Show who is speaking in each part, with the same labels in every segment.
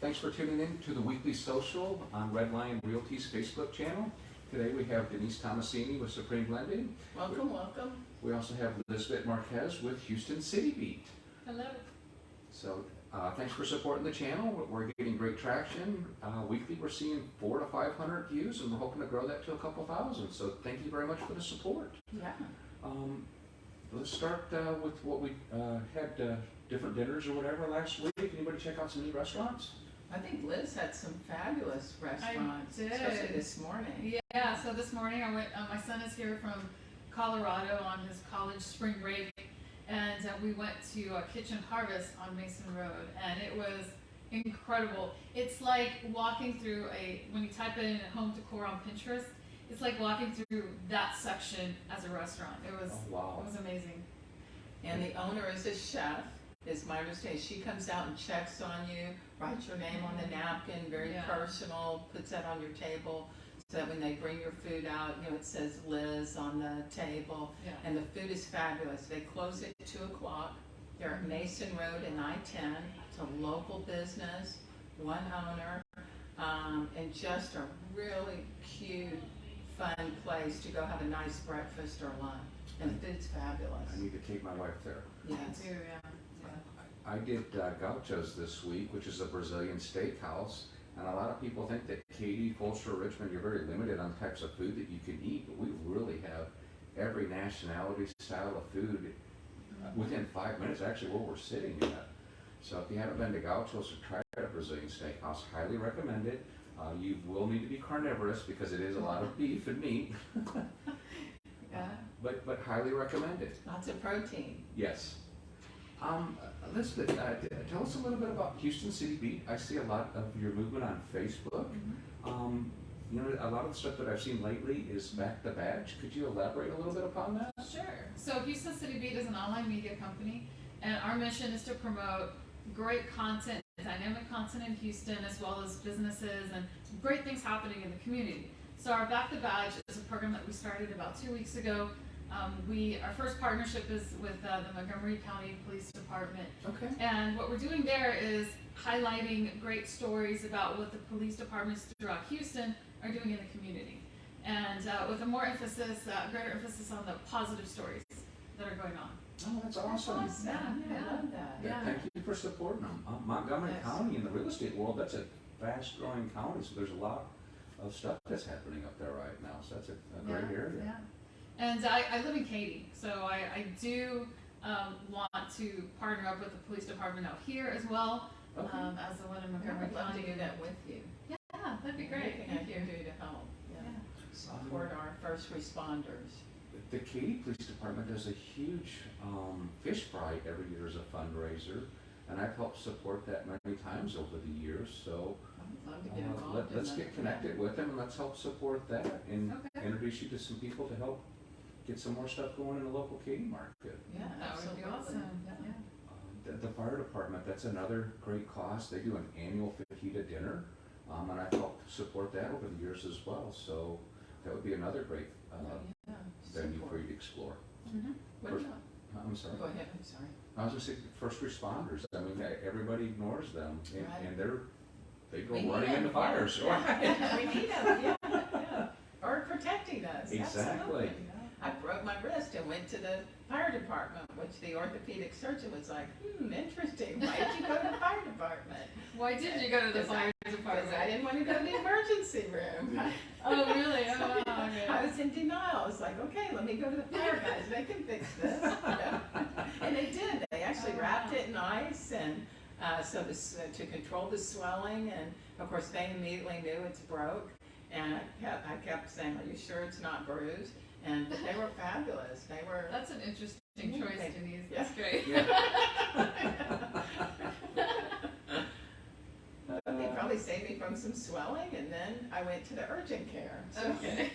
Speaker 1: Thanks for tuning in to the weekly social on Red Lion Realty's Facebook channel. Today we have Denise Tomasini with Supreme Blending.
Speaker 2: Welcome, welcome.
Speaker 1: We also have Lisbet Marquez with Houston City Beat.
Speaker 3: Hello.
Speaker 1: So thanks for supporting the channel. We're getting great traction. Weekly we're seeing 400 to 500 views, and we're hoping to grow that to a couple thousand. So thank you very much for the support.
Speaker 2: Yeah.
Speaker 1: Let's start with what we had different dinners or whatever last week. Anybody check out some new restaurants?
Speaker 2: I think Liz had some fabulous restaurants,
Speaker 3: I did.
Speaker 2: especially this morning.
Speaker 3: Yeah, so this morning I went, my son is here from Colorado on his college spring break, and we went to Kitchen Harvest on Mason Road, and it was incredible. It's like walking through when you type it in home decor on Pinterest, it's like walking through that section as a restaurant. It was,
Speaker 1: wow.
Speaker 3: It was amazing.
Speaker 2: And the owner is a chef, is my understanding. She comes out and checks on you, writes your name on the napkin, very personal, puts that on your table, so that when they bring your food out, it says Liz on the table.
Speaker 3: Yeah.
Speaker 2: And the food is fabulous. They close at 2 o'clock. They're at Mason Road and I-10. It's a local business, one owner, and just a really cute, fun place to go have a nice breakfast or lunch. And the food's fabulous.
Speaker 1: I need to take my wife there.
Speaker 2: Yes.
Speaker 3: Me too, yeah.
Speaker 1: I did Gaucho's this week, which is a Brazilian steakhouse, and a lot of people think that Katy, Fulshear, Richmond, you're very limited on types of food that you can eat, but we really have every nationality, style of food within 5 minutes, actually, where we're sitting at. So if you haven't been to Gaucho's or tried a Brazilian steakhouse, highly recommend it. You will need to be carnivorous because it is a lot of beef and meat.
Speaker 3: Yeah.
Speaker 1: But highly recommend it.
Speaker 2: Lots of protein.
Speaker 1: Yes. Lisbet, tell us a little bit about Houston City Beat. I see a lot of your movement on Facebook. A lot of the stuff that I've seen lately is back the badge. Could you elaborate a little bit upon that?
Speaker 3: Sure. So Houston City Beat is an online media company, and our mission is to promote great content, dynamic content in Houston, as well as businesses and great things happening in the community. So our Back the Badge is a program that we started about 2 weeks ago. Our first partnership is with the Montgomery County Police Department.
Speaker 1: Okay.
Speaker 3: And what we're doing there is highlighting great stories about what the police departments throughout Houston are doing in the community. And with a more emphasis, greater emphasis on the positive stories that are going on.
Speaker 1: Oh, that's awesome.
Speaker 2: I love that.
Speaker 3: Yeah.
Speaker 1: Thank you for supporting them. Montgomery County in the real estate world, that's a fast-growing county, so there's a lot of stuff that's happening up there right now. So that's a great area.
Speaker 3: Yeah. And I live in Katy, so I do want to partner up with the police department out here as well,
Speaker 1: Okay.
Speaker 3: as the one in
Speaker 2: I
Speaker 3: Montgomery
Speaker 2: would love to
Speaker 3: County.
Speaker 2: do that with you.
Speaker 3: Yeah, that'd be great.
Speaker 2: Anything I
Speaker 3: Thank you.
Speaker 2: can do to help. Yeah. Support our first responders.
Speaker 1: The Katy Police Department does a huge fish fry every year as a fundraiser, and I've helped support that many times over the years. So
Speaker 2: I'd love to get involved
Speaker 1: let's
Speaker 2: in
Speaker 1: get
Speaker 2: that.
Speaker 1: connected with them and let's help support that and
Speaker 3: Okay.
Speaker 1: introduce you to some people to help get some more stuff going in the local Katy market.
Speaker 2: Yeah,
Speaker 3: That would be
Speaker 2: absolutely.
Speaker 3: awesome. Yeah.
Speaker 1: The fire department, that's another great cause. They do an annual fajita dinner, and I've helped support that over the years as well. So that would be another great
Speaker 2: Yeah,
Speaker 1: venue
Speaker 2: support.
Speaker 1: for you to explore.
Speaker 2: What
Speaker 1: First-
Speaker 2: about?
Speaker 1: I'm sorry.
Speaker 2: Go ahead, I'm sorry.
Speaker 1: I was going to say first responders. I mean, everybody ignores them, and,
Speaker 2: Right.
Speaker 1: and they go
Speaker 2: We need
Speaker 1: running
Speaker 2: them.
Speaker 1: into fires.
Speaker 2: Yeah. We need them, yeah. Or protecting us.
Speaker 1: Exactly.
Speaker 2: Absolutely. I broke my wrist and went to the fire department, which the orthopedic surgeon was like, interesting. Why did you go to the fire department?
Speaker 3: Why did you go to the fire
Speaker 2: Because
Speaker 3: department?
Speaker 2: I didn't want to go to the emergency room.
Speaker 3: Oh, really? Oh, wow. Okay.
Speaker 2: I was in denial. I was like, okay, let me go to the fire guys. They can fix this. And they did. They actually wrapped it in ice and to control the swelling. And of course, they immediately knew it's broke. And I kept saying, are you sure it's not bruised? And they were fabulous. They were.
Speaker 3: That's an interesting choice, Denise.
Speaker 2: Yeah.
Speaker 3: That's great.
Speaker 2: They probably saved me from some swelling, and then I went to the urgent care. So.
Speaker 3: Okay.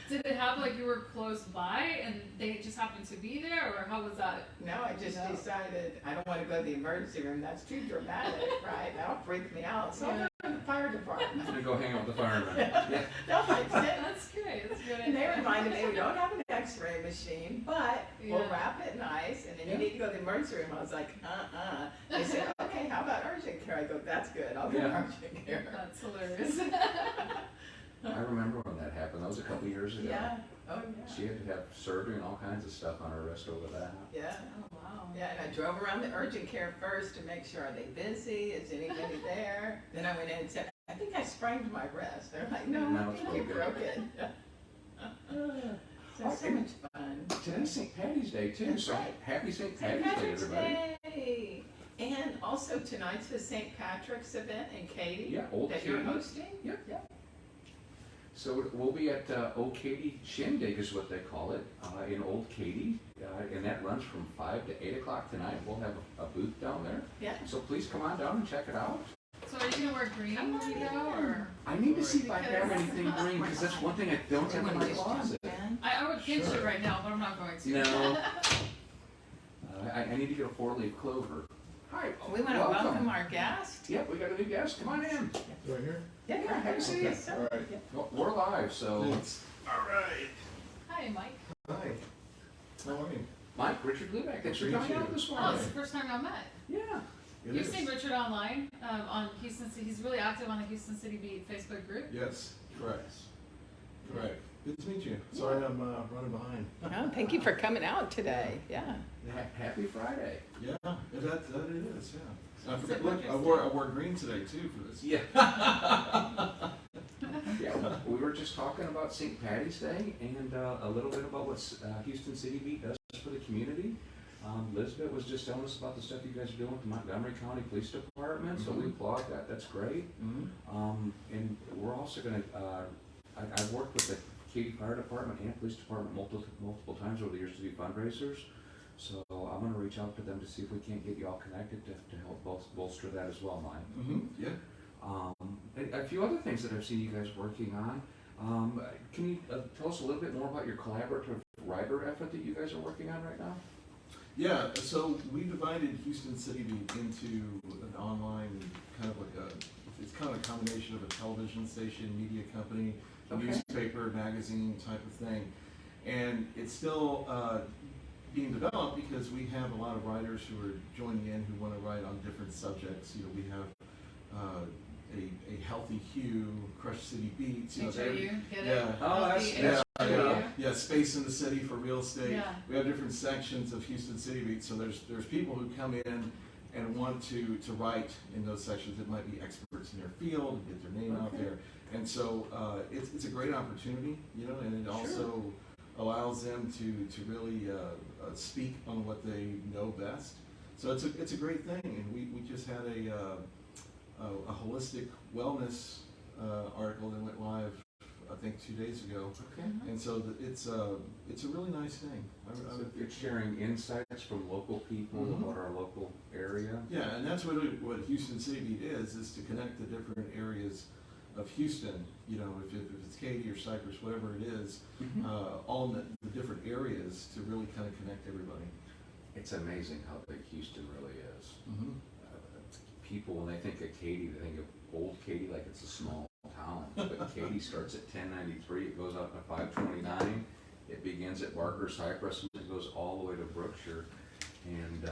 Speaker 3: Did it happen like you were close by and they just happened to be there, or how was that?
Speaker 2: No, I just decided I don't want to go to the emergency room. That's too dramatic, right? That'll freak me out. So I'll go to the fire
Speaker 1: I'm
Speaker 2: department.
Speaker 1: going to go hang out with the firemen. Yeah.
Speaker 2: They'll fix it.
Speaker 3: That's great. That's a good.
Speaker 2: And they
Speaker 3: idea.
Speaker 2: reminded me we don't have an X-ray machine, but we'll
Speaker 3: Yeah.
Speaker 2: wrap it in ice, and then you need to go to the emergency room. I was like, They said, okay, how about urgent care? care. I go, that's good, I'll get
Speaker 1: Yeah.
Speaker 2: urgent care.
Speaker 3: That's hilarious.
Speaker 1: I remember when that happened. That was a couple years ago.
Speaker 2: Yeah, oh, yeah.
Speaker 1: She had to have surgery and all kinds of stuff on her wrist over that.
Speaker 2: Yeah,
Speaker 3: Oh, wow.
Speaker 2: yeah, and I drove around the urgent care first to make sure, are they busy, is anybody there? Then I went in and said, I think I sprained my wrist. They're like, no,
Speaker 1: No,
Speaker 2: I
Speaker 1: it's
Speaker 2: think
Speaker 1: all
Speaker 2: you
Speaker 1: good.
Speaker 2: broke it. So much fun.
Speaker 1: Today's St. Patty's Day too,
Speaker 2: That's
Speaker 1: so
Speaker 2: right.
Speaker 1: happy St.
Speaker 2: St.
Speaker 1: Patty's Day,
Speaker 2: Patrick's
Speaker 1: everybody.
Speaker 2: Day. And also tonight's the St. Patrick's event in Katy.
Speaker 1: Yeah, Old
Speaker 2: that you're
Speaker 1: Katy.
Speaker 2: hosting.
Speaker 1: Yep.
Speaker 2: Yep.
Speaker 1: So we'll be at Old Katy Shindig is what they call it, in Old Katy, and that runs from 5 to 8 o'clock tonight. We'll have a booth down there,
Speaker 2: Yeah.
Speaker 1: so please come on down and check it out.
Speaker 3: So are you gonna wear green when you go, or?
Speaker 1: I need to see if I have
Speaker 3: Because-
Speaker 1: anything green, because that's one thing I don't have in my closet.
Speaker 3: I would pinch
Speaker 4: Sure.
Speaker 3: it right now, but I'm not going to.
Speaker 1: No. I need to get a 4-leaf clover. Hi,
Speaker 2: We want to welcome our guest.
Speaker 1: Yep, we got a new guest, come on in.
Speaker 4: Right here?
Speaker 2: Yeah,
Speaker 1: have a seat.
Speaker 2: yes, sir.
Speaker 4: All right.
Speaker 2: Yeah.
Speaker 1: Well, we're live, so.
Speaker 4: Thanks.
Speaker 1: All right.
Speaker 3: Hi, Mike.
Speaker 4: Hi. How are you?
Speaker 1: Mike, Richard Luebeck, thanks for
Speaker 4: Meet
Speaker 1: coming
Speaker 4: you.
Speaker 1: out this
Speaker 3: Oh,
Speaker 1: morning.
Speaker 3: it's the first time I met.
Speaker 1: Yeah.
Speaker 4: It
Speaker 3: You've
Speaker 4: is.
Speaker 3: seen Richard online on Houston City. He's really active on the Houston City Beat Facebook group.
Speaker 4: Yes, correct. Correct. Good to meet you. Sorry I'm running behind.
Speaker 2: Oh, thank you for coming out today. Yeah.
Speaker 1: Happy Friday.
Speaker 4: Yeah, that it is, yeah. I
Speaker 3: It's
Speaker 4: forgot,
Speaker 3: a
Speaker 4: look, I
Speaker 3: Marquez
Speaker 4: wore green today too for this.
Speaker 1: Yeah. Yeah, we were just talking about St. Patty's Day and a little bit about what Houston City Beat does for the community. Lisbet was just telling us about the stuff you guys are doing with the Montgomery County Police Department, so we applaud that. That's great.
Speaker 4: Mm-hmm.
Speaker 1: And we're also gonna, I've worked with the Katy Fire Department and Police Department multiple times over the years to do fundraisers. So I'm gonna reach out to them to see if we can't get you all connected to help bolster that as well, Mike.
Speaker 4: Mm-hmm. Yeah.
Speaker 1: And a few other things that I've seen you guys working on. Can you tell us a little bit more about your collaborative writer effort that you guys are working on right now?
Speaker 4: Yeah, so we divided Houston City Beat into an online kind of like it's kind of a combination of a television station, media company,
Speaker 1: Okay.
Speaker 4: newspaper, magazine type of thing. And it's still being developed because we have a lot of writers who are joining in who want to write on different subjects. You know, we have a healthy hue, Crush City Beats. You know,
Speaker 3: HOU, get
Speaker 4: yeah.
Speaker 3: it?
Speaker 1: Oh, that's-
Speaker 3: Healthy
Speaker 1: that's-
Speaker 3: HOU.
Speaker 4: yeah, space in the city for real estate.
Speaker 3: Yeah.
Speaker 4: We have different sections of Houston City Beat, so there's people who come in and want to write in those sections that might be experts in their field, get their name out
Speaker 1: Okay.
Speaker 4: there. And so it's a great opportunity, you know, and it also allows them to really speak on what they know best. So it's a great thing, and we just had a holistic wellness article that went live, I think 2 days ago.
Speaker 1: Okay.
Speaker 4: And so it's a really nice thing.
Speaker 1: So it's sharing insights from local people
Speaker 4: Mhm.
Speaker 1: about our local area.
Speaker 4: Yeah, and that's what Houston City Beat is to connect the different areas of Houston. You know, if it's Katy or Cypress, whatever it is, all in the different areas to really kind of connect everybody.
Speaker 1: It's amazing how big Houston really is.
Speaker 4: Mm-hmm.
Speaker 1: People, when they think of Katy, they think of old Katy like it's a small town. But Katy starts at 1093, it goes up to 529, it begins at Barker, Cypress, and it goes all the way to Brookshire. And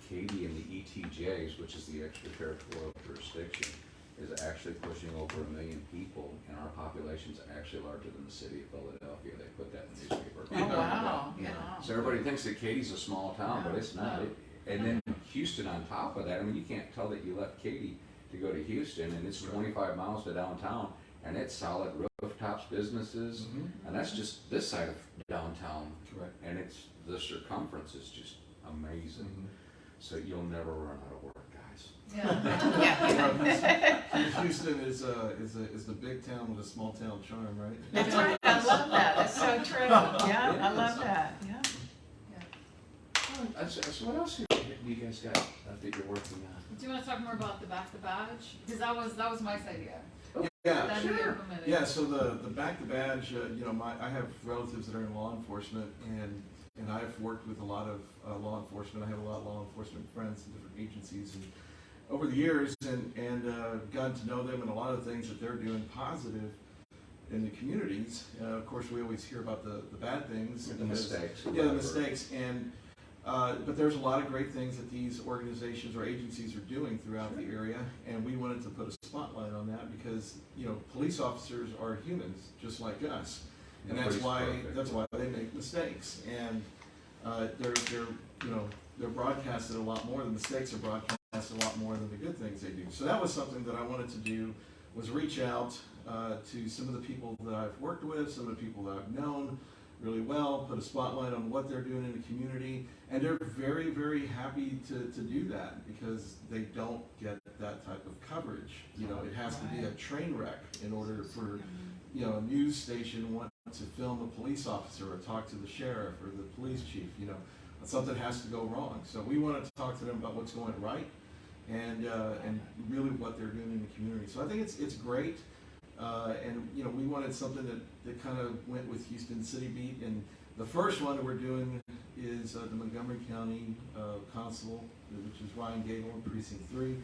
Speaker 1: Katy and the ETJs, which is the extraterritorial jurisdiction, is actually pushing over 1 million people, and our population's actually larger than the city of Philadelphia. They put that in the newspaper.
Speaker 2: Oh, wow.
Speaker 1: Yeah.
Speaker 2: Wow.
Speaker 1: So everybody thinks that Katy's a small town, but it's not. And then Houston on top of that, I mean, you can't tell that you left Katy to go to Houston, and it's 25 miles to downtown, and it's solid rooftops, businesses, and that's just this side of downtown.
Speaker 4: Correct.
Speaker 1: And it's, the circumference is just amazing. So you'll never run out of work, guys.
Speaker 3: Yeah.
Speaker 4: Houston is the big town with a small town charm, right?
Speaker 2: That's right, I love that, that's so true. Yeah, I love that, yeah.
Speaker 1: So what else do you guys got that you're working on?
Speaker 3: Do you want to talk more about the back the badge? Because that was Mike's idea.
Speaker 4: Yeah,
Speaker 3: That he implemented.
Speaker 4: yeah. So the back the badge, you know, I have relatives that are in law enforcement, and I've worked with a lot of law enforcement. I have a lot of law enforcement friends in different agencies, and over the years, and gotten to know them and a lot of things that they're doing positive in the communities. Of course, we always hear about the bad things,
Speaker 1: The mistakes.
Speaker 4: Yeah, the mistakes, and But there's a lot of great things that these organizations or agencies are doing throughout the area, and we wanted to put a spotlight on that because, police officers are humans just like us, and that's why they make mistakes, and they're broadcasted a lot more. The mistakes are broadcasted a lot more than the good things they do. So that was something that I wanted to do, was reach out to some of the people that I've worked with, some of the people that I've known really well, put a spotlight on what they're doing in the community, and they're very, very happy to do that because they don't get that type of coverage. It has to be a train wreck in order for a news station want to film a police officer or talk to the sheriff or the police chief. Something has to go wrong. So we wanted to talk to them about what's going right and really what they're doing in the community. So I think it's great. And we wanted something that kind of went with Houston City Beat, and the first one that we're doing is the Montgomery County Constable, which is Ryan Gable in Precinct 3,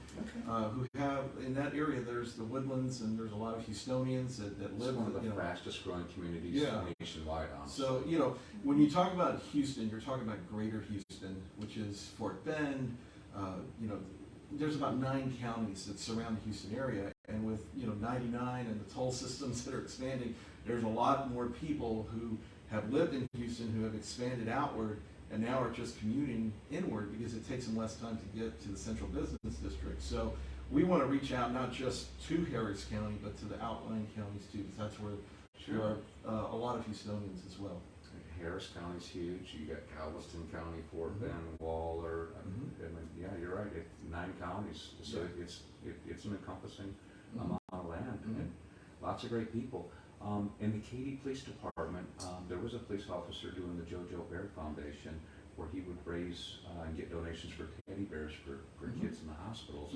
Speaker 4: who have, in that area, there's the Woodlands, and there's a lot of Houstonians that live.
Speaker 1: It's one of the fastest growing communities nationwide.
Speaker 4: So, when you talk about Houston, you're talking about Greater Houston, which is Fort Bend. There's about 9 counties that surround the Houston area, and with 99 and the toll systems that are expanding, there's a lot more people who have lived in Houston who have expanded outward and now are just commuting inward because it takes them less time to get to the central business district. So we want to reach out not just to Harris County, but to the outlying counties too, because that's where there are a lot of Houstonians as well.
Speaker 1: Harris County's huge. You got Galveston County, Fort Bend, Waller. Yeah, you're right. 9 counties. So it's an encompassing amount of land and lots of great people. In the Katy Police Department, there was a police officer doing the JoJo Bear Foundation where he would raise and get donations for teddy bears for kids in the hospitals.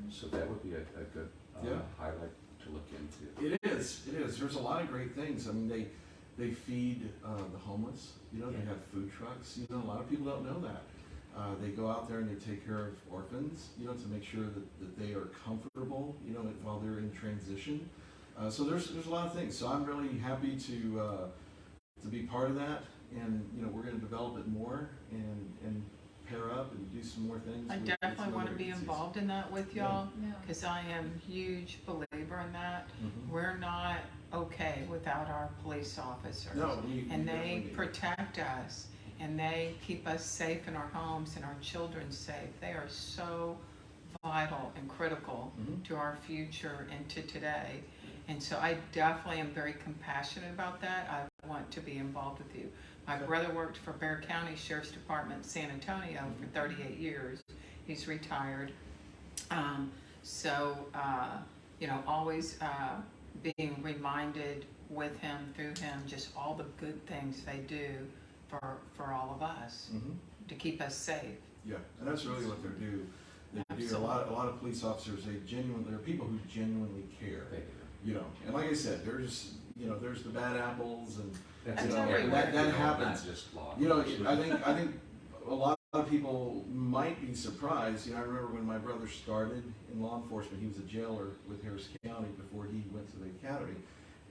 Speaker 1: So that would be a good highlight to look into.
Speaker 4: It is. There's a lot of great things. I mean, they feed the homeless. They have food trucks. A lot of people don't know that. They go out there and they take care of orphans, to make sure that they are comfortable, while they're in transition. So there's a lot of things. So I'm really happy to be part of that, and we're going to develop it more and pair up and do some more things.
Speaker 2: I definitely want to be involved in that with y'all because I am a huge believer in that. We're not okay without our police officers.
Speaker 4: No,
Speaker 2: and they protect us and they keep us safe in our homes and our children safe. They are so vital and critical to our future and to today. And so I definitely am very compassionate about that. I want to be involved with you. My brother worked for Bexar County Sheriff's Department in San Antonio for 38 years. He's retired. Always being reminded with him, through him, just all the good things they do for all of us to keep us safe.
Speaker 4: Yeah, and that's really what they do. They do a lot of police officers. They're people who genuinely care. And like I said, there's the bad apples and that happens. I think a lot of people might be surprised. I remember when my brother started in law enforcement, he was a jailer with Harris County before he went to the academy.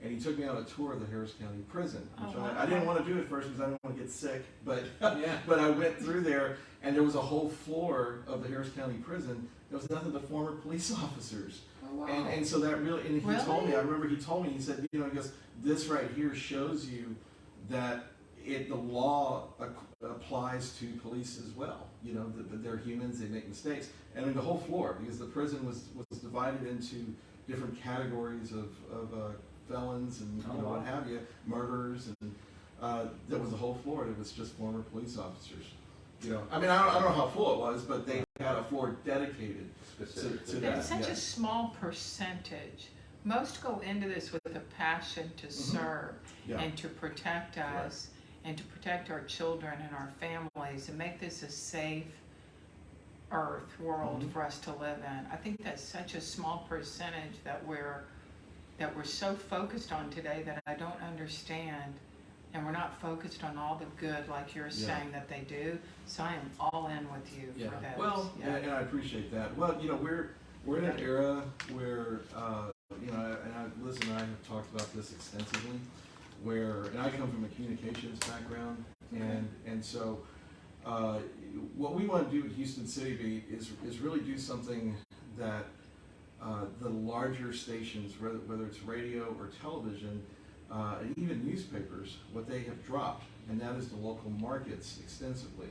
Speaker 4: And he took me on a tour of the Harris County prison, which I didn't want to do at first because I didn't want to get sick. But but I went through there, and there was a whole floor of the Harris County prison. There was nothing but former police officers.
Speaker 2: Oh, wow.
Speaker 4: And so that really, and he told me, I remember he told me, he said, he goes, this right here shows you that the law applies to police as well. That they're humans, they make mistakes. And in the whole floor, because the prison was divided into different categories of felons and what have you, murderers, and that was the whole floor. It was just former police officers. I mean, I don't know how full it was, but they had a floor dedicated to that.
Speaker 2: It's such a small percentage. Most go into this with a passion to serve and to protect us and to protect our children and our families and make this a safe world for us to live in. I think that's such a small percentage that we're so focused on today that I don't understand, and we're not focused on all the good like you're saying that they do. So I am all in with you for that.
Speaker 4: Well, and I appreciate that. Well, we're in an era where Liz and I have talked about this extensively, and I come from a communications background, and so what we want to do at Houston City Beat is really do something that the larger stations, whether it's radio or television, and even newspapers, what they have dropped, and that is the local markets extensively,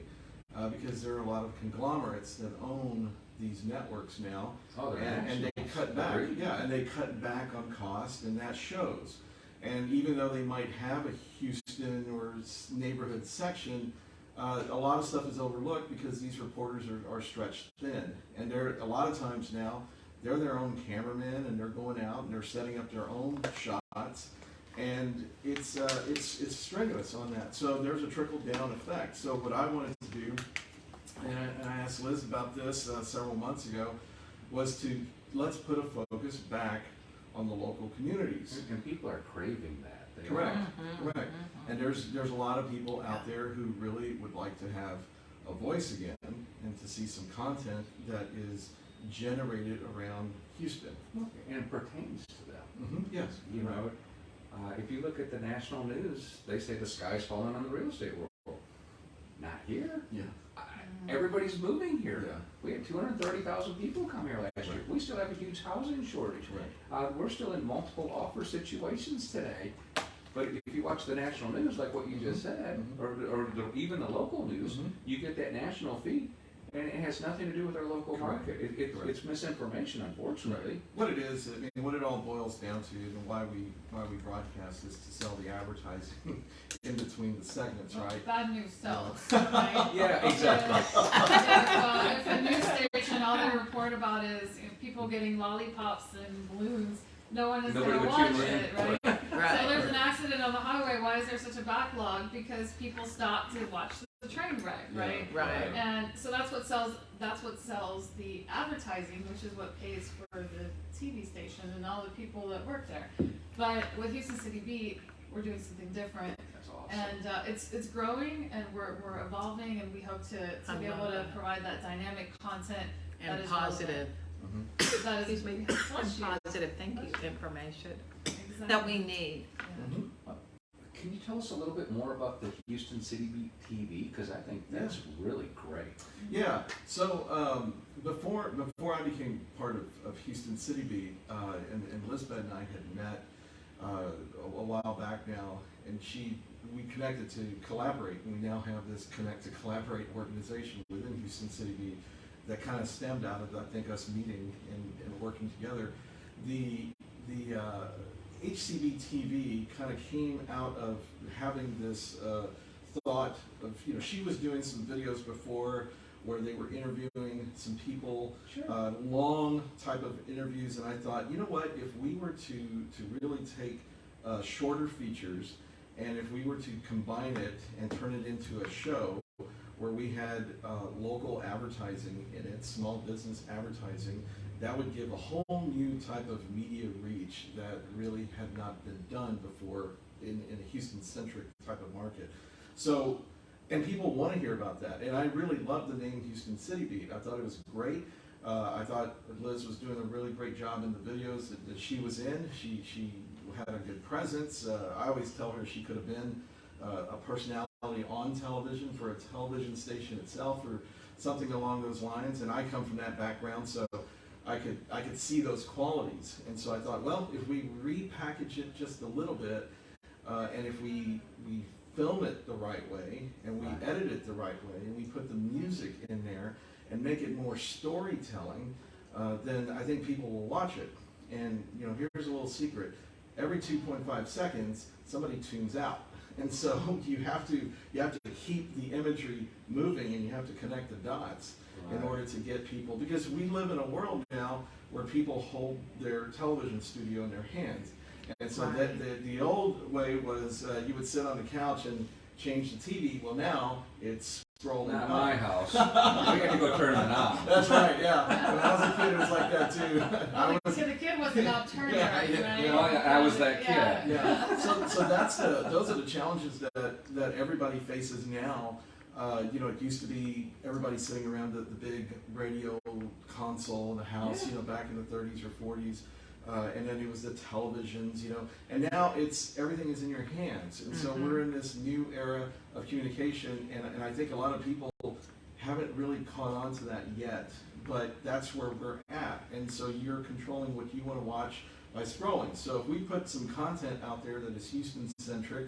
Speaker 4: because there are a lot of conglomerates that own these networks now, and they cut back, and they cut back on cost, and that shows. And even though they might have a Houston or neighborhood section, a lot of stuff is overlooked because these reporters are stretched thin, and they're a lot of times now they're their own cameramen, and they're going out and they're setting up their own shots, and it's strenuous on that. So there's a trickle down effect. So what I wanted to do, and I asked Liz about this several months ago, was to let's put a focus back on the local communities.
Speaker 1: And people are craving that. They
Speaker 4: Correct,
Speaker 1: are.
Speaker 4: correct. And there's a lot of people out there who really would like to have a voice again and to see some content that is generated around Houston.
Speaker 1: And pertains to them.
Speaker 4: Yes.
Speaker 1: You know, if you look at the national news, they say the sky's falling on the real estate world. Not here.
Speaker 4: Yeah.
Speaker 1: Everybody's moving here.
Speaker 4: Yeah.
Speaker 1: We had 230,000 people come here last year. We still have a huge housing shortage.
Speaker 4: Right.
Speaker 1: We're still in multiple offer situations today. But if you watch the national news, like what you just said, or even the local news, you get that national feed, and it has nothing to do with our local market. It's misinformation, unfortunately.
Speaker 4: What it is, I mean, what it all boils down to, and why we broadcast is to sell the advertising in between the segments, right?
Speaker 3: Bad news sells, right?
Speaker 1: Yeah, exactly.
Speaker 3: If a news station, all they report about is people getting lollipops and balloons, no one is going to watch it, right? So there's an accident on the highway. Why is there such a backlog? Because people stop to watch the train wreck, right?
Speaker 2: Right.
Speaker 3: And so that's what sells. That's what sells the advertising, which is what pays for the TV station and all the people that work there. But with Houston City Beat, we're doing something different.
Speaker 1: That's awesome.
Speaker 3: And it's growing, and we're evolving, and we hope to be able to provide that dynamic content that
Speaker 2: And
Speaker 3: is
Speaker 2: positive,
Speaker 3: relevant. That is
Speaker 2: excuse me,
Speaker 3: bless you.
Speaker 2: positive, thank you, information
Speaker 3: Exactly.
Speaker 2: that we need.
Speaker 1: Can you tell us a little bit more about the Houston City Beat TV? Because I think that's really great.
Speaker 4: Yeah. So before I became part of Houston City Beat, and Lisbet and I had met a while back now, and we connected to collaborate, and we now have this Connect to Collaborate organization within Houston City Beat that kind of stemmed out of, I think, us meeting and working together. The HCB TV kind of came out of having this thought of, she was doing some videos before where they were interviewing some people, long type of interviews, and I thought, you know what, if we were to really take shorter features, and if we were to combine it and turn it into a show where we had local advertising in it, small business advertising, that would give a whole new type of media reach that really had not been done before in a Houston-centric type of market. So, and people want to hear about that. And I really loved the name Houston City Beat. I thought it was great. I thought Liz was doing a really great job in the videos that she was in. She had a good presence. I always tell her she could have been a personality on television for a television station itself or something along those lines. And I come from that background, so I could see those qualities. And so I thought, well, if we repackage it just a little bit, and if we film it the right way, and we edit it the right way, and we put the music in there, and make it more storytelling, then I think people will watch it. And here's a little secret: every 2.5 seconds, somebody tunes out, and so you have to keep the imagery moving, and you have to connect the dots in order to get people, because we live in a world now where people hold their television studio in their hands. And so the old way was you would sit on the couch and change the TV. Well, now it's scrolling.
Speaker 1: Not my house. We had to go turn it on.
Speaker 4: That's right, yeah. When I was a kid, it was like that too.
Speaker 3: The kid was not turning right?
Speaker 1: I was that kid.
Speaker 4: Yeah. So those are the challenges that everybody faces now. It used to be everybody sitting around the big radio console in the house, back in the 30s or 40s. And then it was the televisions, and now everything is in your hands. And so we're in this new era of communication, and I think a lot of people haven't really caught on to that yet, but that's where we're at. And so you're controlling what you want to watch by scrolling. So if we put some content out there that is Houston-centric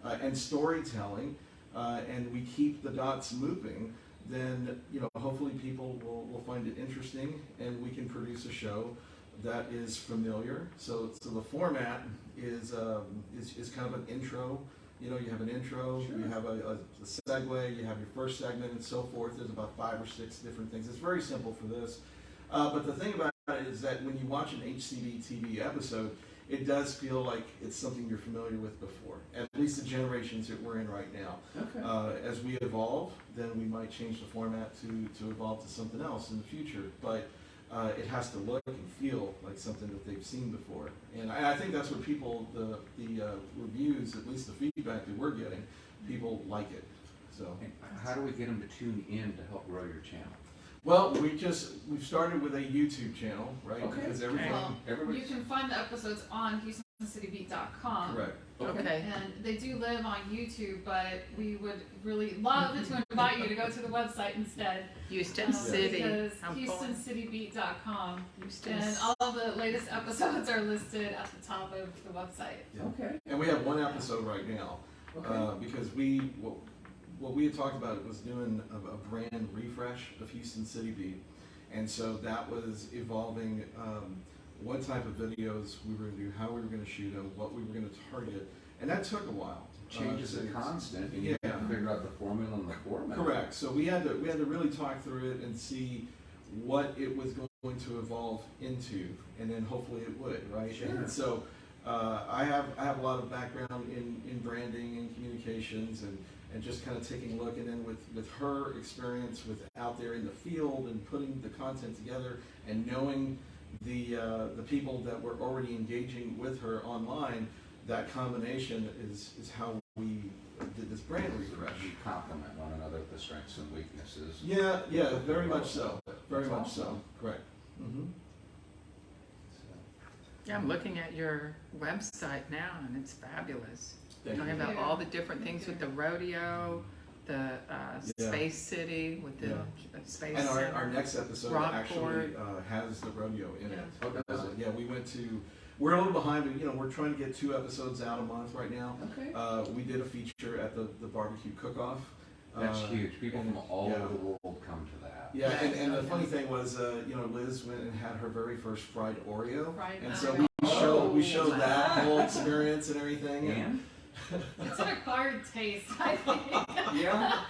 Speaker 4: and storytelling, and we keep the dots moving, then hopefully people will find it interesting, and we can produce a show that is familiar. So the format is kind of an intro. You have an intro,
Speaker 2: Sure.
Speaker 4: you have a segue, you have your first segment, and so forth. There's about 5 or 6 different things. It's very simple for this. But the thing about it is that when you watch an HCB TV episode, it does feel like it's something you're familiar with before, at least the generations that we're in right now.
Speaker 1: Okay.
Speaker 4: As we evolve, then we might change the format to evolve to something else in the future. But it has to look and feel like something that they've seen before. And I think that's what people, the reviews, at least the feedback that we're getting, people like it. So.
Speaker 1: And how do we get them to tune in to help grow your channel?
Speaker 4: Well, we've started with a YouTube channel, right?
Speaker 1: Okay.
Speaker 4: Because everything.
Speaker 3: Well, you
Speaker 1: Everybody's.
Speaker 3: can find the episodes on HoustonCityBeat.com.
Speaker 4: Correct.
Speaker 1: Okay.
Speaker 3: And they do live on YouTube, but we would really love to invite you to go to the website instead.
Speaker 5: Houston City.
Speaker 3: Because
Speaker 5: I'm pulling.
Speaker 3: HoustonCityBeat.com.
Speaker 5: Houston.
Speaker 3: And all of the latest episodes are listed at the top of the website.
Speaker 4: Yeah.
Speaker 1: Okay.
Speaker 4: And we have one episode right now,
Speaker 1: Okay.
Speaker 4: because what we had talked about was doing a brand refresh of Houston City Beat, and so that was evolving what type of videos we were going to do, how we were going to shoot them, what we were going to target, and that took a while.
Speaker 1: Changes are constant, and you have to figure out the formula and the format.
Speaker 4: Correct. So we had to really talk through it and see what it was going to evolve into, and then hopefully it would, right?
Speaker 1: Sure.
Speaker 4: And so I have a lot of background in branding and communications, and just kind of taking a look, and then with her experience with out there in the field and putting the content together and knowing the people that were already engaging with her online, that combination is how we did this brand refresh.
Speaker 1: You complement one another with the strengths and weaknesses.
Speaker 4: Yeah, very much so. Very
Speaker 1: That's
Speaker 4: much
Speaker 1: awesome.
Speaker 4: so. Correct. Mm-hmm.
Speaker 5: Yeah, I'm looking at your website now, and it's fabulous.
Speaker 4: Thank
Speaker 5: Talking
Speaker 4: you.
Speaker 5: about
Speaker 3: Yeah.
Speaker 5: all the different things with the rodeo, the
Speaker 4: Yeah.
Speaker 5: Space City with the
Speaker 4: Yeah.
Speaker 5: Space
Speaker 4: And
Speaker 5: Center.
Speaker 4: our next episode
Speaker 5: Rockport.
Speaker 4: actually has the rodeo in it.
Speaker 3: Yeah.
Speaker 1: Oh, does it?
Speaker 4: Yeah, we're a little behind, but we're trying to get 2 episodes out a month right now.
Speaker 1: Okay.
Speaker 4: We did a feature at the barbecue cook-off.
Speaker 1: That's huge. People
Speaker 4: and-
Speaker 1: from all
Speaker 4: yeah.
Speaker 1: over the world come to that.
Speaker 4: Yeah,
Speaker 5: Yes,
Speaker 4: and the
Speaker 5: okay.
Speaker 4: funny thing was, Liz went and had her very first fried Oreo,
Speaker 3: Fried
Speaker 4: and so
Speaker 3: Oreo.
Speaker 4: we showed
Speaker 5: Oh,
Speaker 4: that
Speaker 5: wow.
Speaker 4: whole experience and everything.
Speaker 1: And?
Speaker 3: It's an acquired taste, I think.
Speaker 1: Yeah.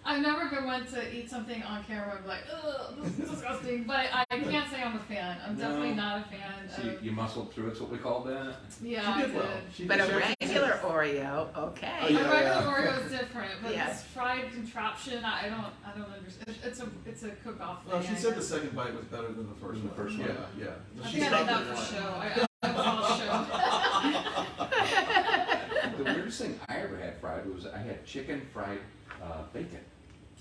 Speaker 3: I've never been one to eat something on camera and be like, ugh, this is disgusting. But I can't say I'm a fan. I'm definitely not a fan
Speaker 1: So
Speaker 3: of.
Speaker 1: you muscled through it's what we call that?
Speaker 3: Yeah,
Speaker 4: She
Speaker 3: I
Speaker 4: did well.
Speaker 3: did.
Speaker 4: She
Speaker 5: But
Speaker 4: did-
Speaker 5: a
Speaker 4: she actually-
Speaker 5: regular Oreo, okay.
Speaker 4: Oh,
Speaker 3: A
Speaker 4: yeah.
Speaker 3: regular Oreo is different, but
Speaker 5: Yeah.
Speaker 3: this fried contraption, I don't understand. It's a cook-off thing.
Speaker 4: Well, she
Speaker 3: I
Speaker 4: said the
Speaker 3: guess.
Speaker 4: second bite was better than the first
Speaker 1: The
Speaker 4: one.
Speaker 1: first one.
Speaker 4: Yeah.
Speaker 3: I
Speaker 4: She
Speaker 3: think I
Speaker 4: stopped
Speaker 3: did that
Speaker 4: at
Speaker 3: for
Speaker 4: one.
Speaker 3: show. I was on show.
Speaker 1: The weirdest thing I ever had fried was I had chicken fried bacon.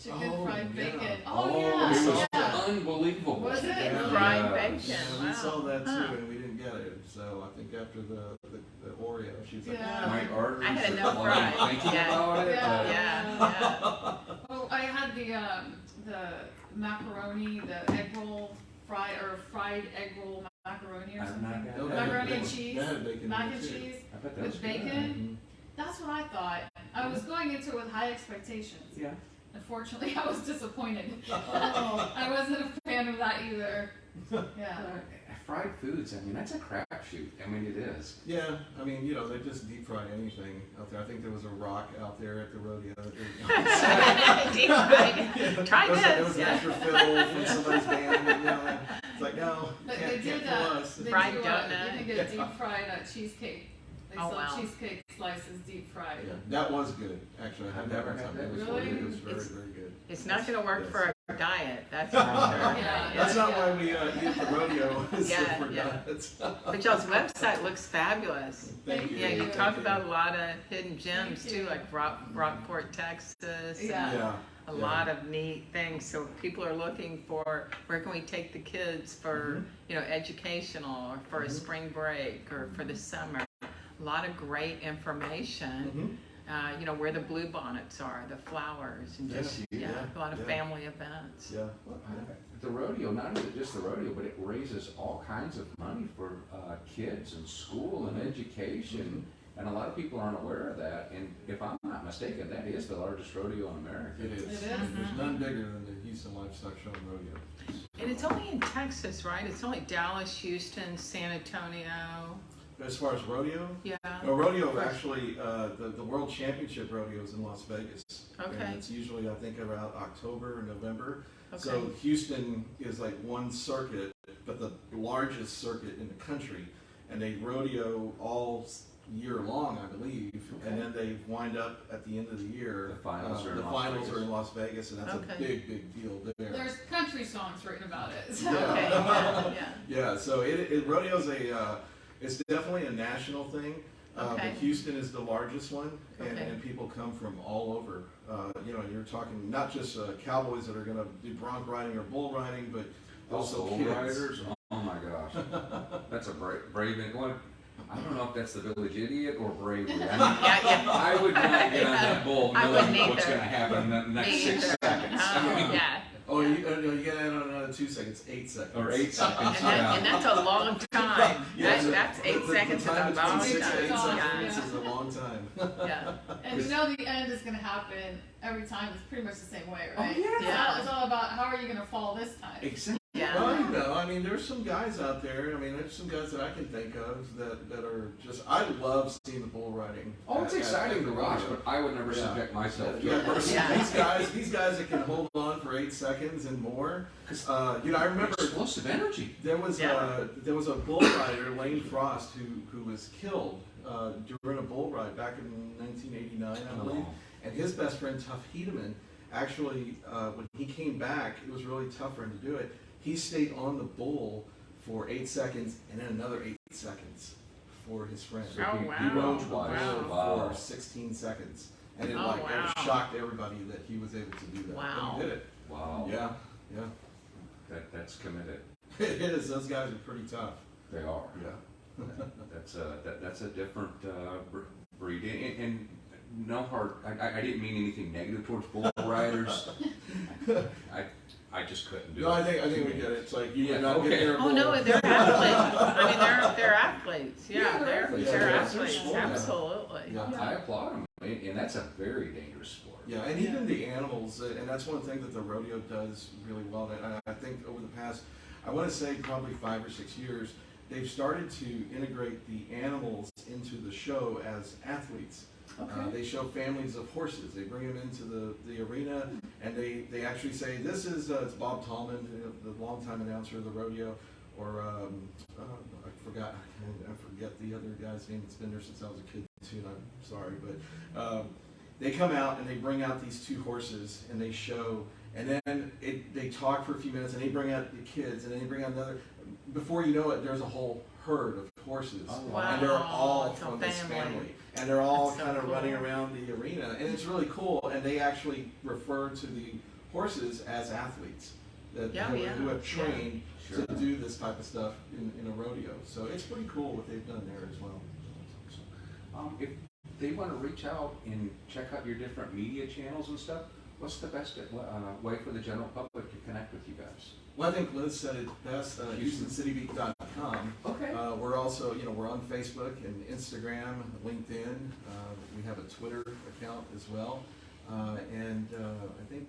Speaker 3: Chicken
Speaker 4: Oh,
Speaker 3: fried
Speaker 4: yeah.
Speaker 3: bacon.
Speaker 1: Oh,
Speaker 3: Oh, yeah.
Speaker 1: it was
Speaker 3: yeah.
Speaker 1: unbelievable.
Speaker 3: Was it?
Speaker 4: Yeah.
Speaker 5: Fried
Speaker 1: Yes.
Speaker 5: bacon.
Speaker 4: Yeah, we saw that too,
Speaker 5: Huh.
Speaker 4: and we didn't get it. So I think after the Oreo, she was like,
Speaker 3: Yeah.
Speaker 1: My arteries
Speaker 5: I had
Speaker 1: are
Speaker 5: enough
Speaker 1: flowing
Speaker 5: fried.
Speaker 1: thinking
Speaker 5: Yeah.
Speaker 1: about it.
Speaker 3: Yeah.
Speaker 1: but-
Speaker 5: Yeah,
Speaker 3: Oh, I had the macaroni, the egg roll fried egg roll macaroni or
Speaker 1: I've not
Speaker 3: something.
Speaker 1: got
Speaker 4: "Okay."
Speaker 1: that.
Speaker 3: Macaroni and cheese,
Speaker 4: That had bacon in
Speaker 3: mac
Speaker 4: it,
Speaker 3: and
Speaker 4: too.
Speaker 3: cheese
Speaker 1: I bet that was
Speaker 3: with
Speaker 1: good.
Speaker 3: bacon. That's what I thought. I was going into it with high expectations.
Speaker 1: Yeah.
Speaker 3: Unfortunately, I was disappointed. I wasn't a fan of that either. Yeah.
Speaker 1: Fried foods, I mean, that's a crapshoot. I mean, it is.
Speaker 4: Yeah, I mean, they just deep fry anything out there. I think there was a rock out there at the rodeo. That they-
Speaker 5: Deep fried. Try
Speaker 4: There was
Speaker 5: this.
Speaker 4: an extra fiddle from somebody's band. And, it's like, no,
Speaker 3: But
Speaker 4: can't,
Speaker 3: they
Speaker 4: can't
Speaker 3: did
Speaker 4: fool us.
Speaker 3: They
Speaker 5: Fried
Speaker 3: do
Speaker 5: donut.
Speaker 3: You can get deep fried cheesecake. They
Speaker 5: Oh,
Speaker 3: sell
Speaker 5: wow.
Speaker 3: cheesecake slices deep fried.
Speaker 4: Yeah, that was good, actually. I
Speaker 1: I've
Speaker 4: had
Speaker 1: never
Speaker 4: one
Speaker 1: had
Speaker 4: time.
Speaker 1: that.
Speaker 4: It was
Speaker 3: Really?
Speaker 4: It was very,
Speaker 5: It's-
Speaker 4: very good.
Speaker 5: It's not going to work
Speaker 4: Yes.
Speaker 5: for a diet, that's for sure.
Speaker 3: Yeah.
Speaker 4: That's not
Speaker 3: Yeah.
Speaker 4: why we eat the rodeo. Is
Speaker 5: Yeah,
Speaker 4: for
Speaker 5: yeah.
Speaker 4: diets.
Speaker 5: But y'all's website looks fabulous.
Speaker 4: Thank you.
Speaker 5: Yeah, you
Speaker 3: Thank
Speaker 5: talk
Speaker 4: you.
Speaker 5: about a lot of hidden gems
Speaker 3: Thank
Speaker 5: too,
Speaker 3: you.
Speaker 5: like Rockport, Texas.
Speaker 3: Yeah.
Speaker 4: Yeah.
Speaker 5: A
Speaker 4: yeah.
Speaker 5: lot of neat things. So if people are looking for where can we take the kids for, educational or for a
Speaker 4: Mhm.
Speaker 5: spring break or for the summer. A lot of great information. you know, where the blue bonnets are, the flowers, and just, a lot of family events.
Speaker 4: Yeah.
Speaker 1: The rodeo, not only just the rodeo, but it raises all kinds of money for kids and school and education. And a lot of people aren't aware of that. And if I'm not mistaken, that is the largest rodeo in America.
Speaker 4: It is.
Speaker 3: It is.
Speaker 4: There's none bigger than the Houston Livestock Show and Rodeo.
Speaker 5: And it's only in Texas, right? It's only Dallas, Houston, San Antonio.
Speaker 4: As far as rodeo,
Speaker 5: Yeah.
Speaker 4: no, rodeo actually, the World Championship rodeo is in Las Vegas.
Speaker 5: Okay.
Speaker 4: And it's usually, I think, around October or November.
Speaker 5: Okay.
Speaker 4: So Houston is like one circuit, but the largest circuit in the country. And they rodeo all year long, I believe.
Speaker 1: Okay.
Speaker 4: And then they wind up at the end of the year.
Speaker 1: The finals are in
Speaker 4: the
Speaker 1: Las
Speaker 4: finals
Speaker 1: Vegas.
Speaker 4: are in Las Vegas, and that's
Speaker 5: Okay.
Speaker 4: a big deal there.
Speaker 3: There's country songs written about it. So.
Speaker 4: Yeah.
Speaker 5: Okay, yeah, yeah.
Speaker 4: Yeah, so rodeo's it's definitely a national thing.
Speaker 5: Okay.
Speaker 4: But Houston is the largest one, and,
Speaker 5: Okay.
Speaker 4: and people come from all over. You know, you're talking not just cowboys that are going to do bronc riding or bull riding, but
Speaker 1: Those
Speaker 4: also
Speaker 1: bull
Speaker 4: kids.
Speaker 1: riders, oh my gosh, that's a brave one. I don't know if that's the village idiot or bravery. I mean,
Speaker 5: Yeah.
Speaker 1: I would not get on that bull
Speaker 5: I
Speaker 1: knowing
Speaker 5: wouldn't
Speaker 1: what's
Speaker 5: either.
Speaker 1: going to happen in the next
Speaker 5: Me
Speaker 1: 6
Speaker 5: either.
Speaker 1: seconds.
Speaker 5: Yeah.
Speaker 4: Oh, you get out on another 2 seconds, 8 seconds.
Speaker 1: Or 8 seconds.
Speaker 5: And that's a long time.
Speaker 4: Yeah,
Speaker 5: That's 8 seconds is a
Speaker 4: time
Speaker 5: long
Speaker 4: between 6 and 8
Speaker 5: time.
Speaker 4: seconds is a long time.
Speaker 5: Yeah.
Speaker 3: And you know the end is going to happen every time. It's pretty much the same way, right?
Speaker 1: Oh, yeah.
Speaker 5: Yeah.
Speaker 3: It's all about how are you going to fall this time.
Speaker 1: Exactly.
Speaker 5: Yeah.
Speaker 4: Well, you know, I mean, there's some guys out there. I mean, there's some guys that I can think of that are just. I love seeing the bull riding.
Speaker 1: Oh, it's exciting to
Speaker 4: the
Speaker 1: watch,
Speaker 4: rodeo.
Speaker 1: but I would never
Speaker 4: Yeah.
Speaker 1: subject myself to
Speaker 4: Yeah,
Speaker 1: it personally.
Speaker 5: Yeah.
Speaker 4: these guys that can hold on for 8 seconds and more. You know, I remember
Speaker 1: Explosive energy.
Speaker 4: there was a bull rider, Lane Frost, who was killed during a bull ride back in 1989, I believe.
Speaker 1: Oh.
Speaker 4: And his best friend Tuff Hedeman actually, when he came back, it was really tough for him to do it. He stayed on the bull for 8 seconds and then another 8 seconds for his friend.
Speaker 1: So
Speaker 5: Oh,
Speaker 1: he
Speaker 5: wow.
Speaker 1: rode twice.
Speaker 5: Wow.
Speaker 4: For 16 seconds. And it
Speaker 5: Oh, wow.
Speaker 4: it shocked everybody that he was able to do that.
Speaker 5: Wow.
Speaker 4: And he did it.
Speaker 1: Wow.
Speaker 4: Yeah.
Speaker 1: That's committed.
Speaker 4: It is. Those guys are pretty tough.
Speaker 1: They are.
Speaker 4: Yeah.
Speaker 1: That's a different breed. And no hard. I didn't mean anything negative towards bull riders. I just couldn't do
Speaker 4: No,
Speaker 1: it.
Speaker 4: I think we get it. It's like you
Speaker 1: Yeah,
Speaker 4: would not
Speaker 1: okay.
Speaker 4: get near a
Speaker 5: Oh
Speaker 4: bull.
Speaker 5: no, they're athletes. I mean, they're athletes.
Speaker 1: Yeah,
Speaker 5: Yeah,
Speaker 1: they're
Speaker 5: they're
Speaker 1: athletes.
Speaker 5: they're
Speaker 1: Yeah,
Speaker 5: athletes.
Speaker 1: they're sport.
Speaker 5: Absolutely.
Speaker 4: Yeah.
Speaker 1: I applaud them, and that's a very dangerous sport.
Speaker 4: Yeah, and even the animals, and that's one thing that the rodeo does really well. And I think over the past, I want to say probably 5 or 6 years, they've started to integrate the animals into the show as athletes.
Speaker 1: Okay.
Speaker 4: They show families of horses. They bring them into the arena, and they actually say, this is, it's Bob Tallman, the longtime announcer of the rodeo, or I forget the other guy's name. It's been there since I was a kid too, and I'm sorry. But they come out and they bring out these 2 horses, and they show, and then they talk for a few minutes, and they bring out the kids, and then they bring out another. Before you know it, there's a whole herd of horses,
Speaker 1: Oh,
Speaker 5: wow.
Speaker 4: and they're all
Speaker 5: It's a
Speaker 4: from this
Speaker 5: family.
Speaker 4: family, and they're all
Speaker 5: That's so
Speaker 4: kind of
Speaker 5: cool.
Speaker 4: running around the arena, and it's really cool. And they actually refer to the horses as athletes that
Speaker 5: Yeah,
Speaker 4: who,
Speaker 5: yeah.
Speaker 4: who have trained
Speaker 1: Sure.
Speaker 4: to do this type of stuff in a rodeo. So it's pretty cool what they've done there as well.
Speaker 1: If they want to reach out and check out your different media channels and stuff, what's the best way for the general public to connect with you guys?
Speaker 4: Well, I think Liz said it best. HoustonCityBeat.com.
Speaker 1: Okay.
Speaker 4: We're also, we're on Facebook and Instagram, LinkedIn. We have a Twitter account as well, and I think,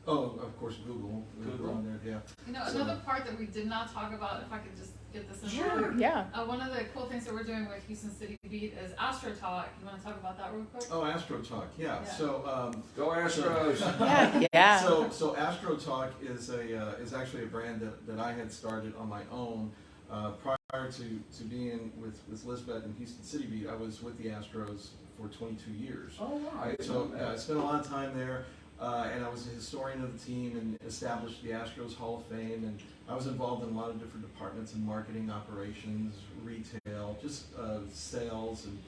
Speaker 4: of course, Google. We're on there, yeah.
Speaker 3: You know,
Speaker 4: So-
Speaker 3: another part that we did not talk about, if I could just get this in
Speaker 1: Sure.
Speaker 3: there.
Speaker 5: Yeah.
Speaker 3: One of the cool things that we're doing with Houston City Beat is Astro Talk. You want to talk about that real quick?
Speaker 4: Oh, Astro Talk, yeah.
Speaker 3: Yeah.
Speaker 4: So,
Speaker 1: Go Astros!
Speaker 5: Yeah. Yeah.
Speaker 4: So Astro Talk is actually a brand that I had started on my own prior to being with Lisbet and Houston City Beat. I was with the Astros for 22 years.
Speaker 1: Oh, wow. I didn't
Speaker 4: So
Speaker 1: know that.
Speaker 4: I spent a lot of time there, and I was a historian of the team and established the Astros Hall of Fame. And I was involved in a lot of different departments in marketing, operations, retail, just sales, and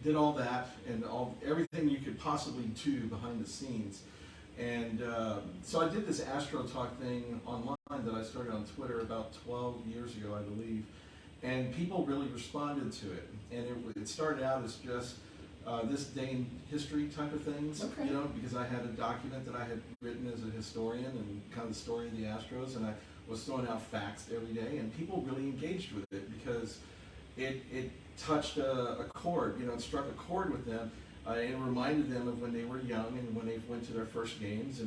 Speaker 4: did all that and everything you could possibly do behind the scenes. And so I did this Astro Talk thing online that I started on Twitter about 12 years ago, I believe. and people really responded to it. And it started out as just this day in history type of things,
Speaker 2: Okay.
Speaker 4: you know, because I had a document that I had written as a historian and kind of the story of the Astros, and I was throwing out facts every day, and people really engaged with it because it touched a chord, you know, it struck a chord with them, and it reminded them of when they were young and when they went to their first games.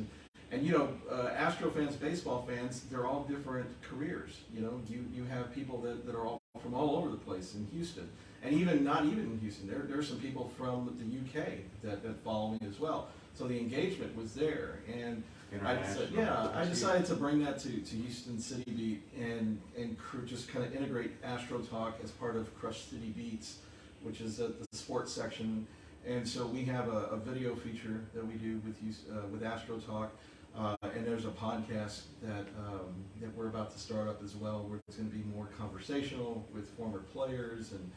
Speaker 4: And you know, Astro fans, baseball fans, they're all different careers. You know, you have people that are all from all over the place in Houston, and even not even in Houston. There are some people from the UK that follow me as well. So the engagement was there, and I decided to bring that to Houston City Beat and just kind of integrate Astro Talk as part of Crush City Beats, which is the sports section. And so we have a video feature that we do with Astro Talk, and there's a podcast that we're about to start up as well, where it's going to be more conversational with former players and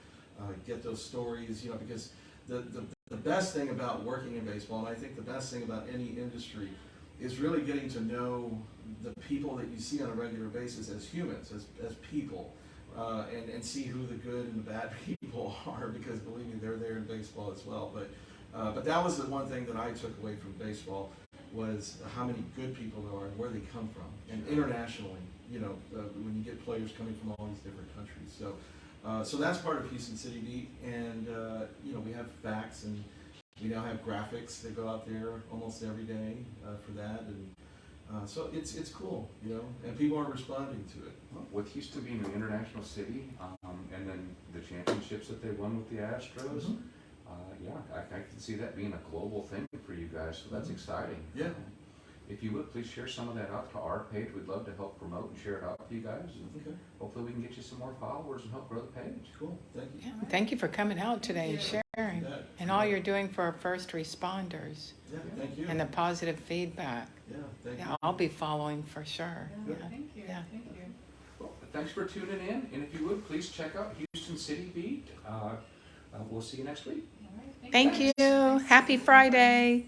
Speaker 4: get those stories, you know, because the best thing about working in baseball, and I think the best thing about any industry, is really getting to know the people that you see on a regular basis as humans, as people, and see who the good and the bad people are, because believe me, they're there in baseball as well. But that was the one thing that I took away from baseball, was how many good people there are and where they come from, and internationally, you know, when you get players coming from all these different countries. So that's part of Houston City Beat, and you know, we have facts, and we now have graphics that go out there almost every day for that, and so it's cool, you know, and people are responding to it.
Speaker 1: Well, with Houston being an international city, and then the championships that they won with the Astros,
Speaker 4: Mhm.
Speaker 1: yeah, I can see that being a global thing for you guys, so that's
Speaker 4: Mhm.
Speaker 1: exciting.
Speaker 4: Yeah.
Speaker 1: If you would, please share some of that out to our page. We'd love to help promote and share it out to you guys. And
Speaker 4: Okay,
Speaker 1: hopefully we can get you some more followers and help grow the page.
Speaker 4: cool, thank you.
Speaker 5: Yeah, thank you for coming out today and
Speaker 3: Thank
Speaker 5: sharing,
Speaker 4: Yeah.
Speaker 5: and all you're doing for our first responders,
Speaker 4: Yeah, thank you.
Speaker 5: and the positive feedback.
Speaker 4: Yeah, thank
Speaker 5: Yeah,
Speaker 4: you.
Speaker 5: I'll be following for sure.
Speaker 3: Yeah,
Speaker 5: Yeah.
Speaker 3: thank you,
Speaker 5: Yeah.
Speaker 3: thank you.
Speaker 1: Well, thanks for tuning in, and if you would, please check out Houston City Beat. We'll see you next week.
Speaker 3: All right,
Speaker 5: Thank
Speaker 3: you.
Speaker 5: you. Happy Friday.